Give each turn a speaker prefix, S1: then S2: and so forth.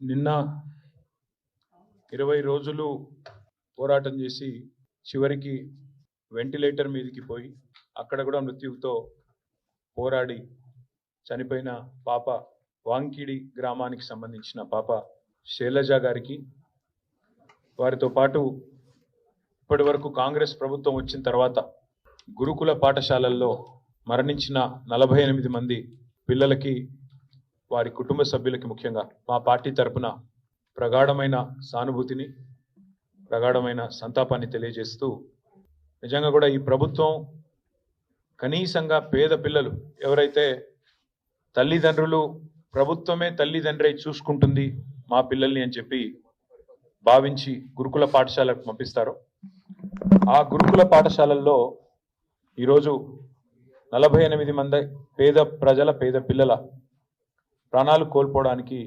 S1: నిన్న 20 రోజులు పోరాటం చేసి చివరికి వెంటిలేటర్ మీదకి పోయి అక్కడ కూడా మృత్యువుతో పోరాడి చనిపోయిన పాప వాంకిడి గ్రామానికి సంబంధించిన పాప శైలజ గారికి, వారితో పాటు ఇప్పటివరకు కాంగ్రెస్ ప్రభుత్వం వచ్చిన తర్వాత గురుకుల పాఠశాలల్లో మరణించిన 48 మంది పిల్లలకి, వారి కుటుంబ సభ్యులకి ముఖ్యంగా మా పార్టీ తరపున ప్రగాఢమైన సానుభూతిని, ప్రగాఢమైన సంతాపాన్ని తెలియజేస్తూ, నిజంగా కూడా ఈ ప్రభుత్వం కనీసంగా పేద పిల్లలు ఎవరైతే తల్లిదండ్రులు ప్రభుత్వమే తల్లిదండ్రి చూసుకుంటుంది మా పిల్లల్ని అని చెప్పి భావించి గురుకుల పాఠశాలకు పంపిస్తారో, ఆ గురుకుల పాఠశాలల్లో ఈరోజు 48 మంది పేద పిల్లల ప్రాణాలు కోల్పోవడానికి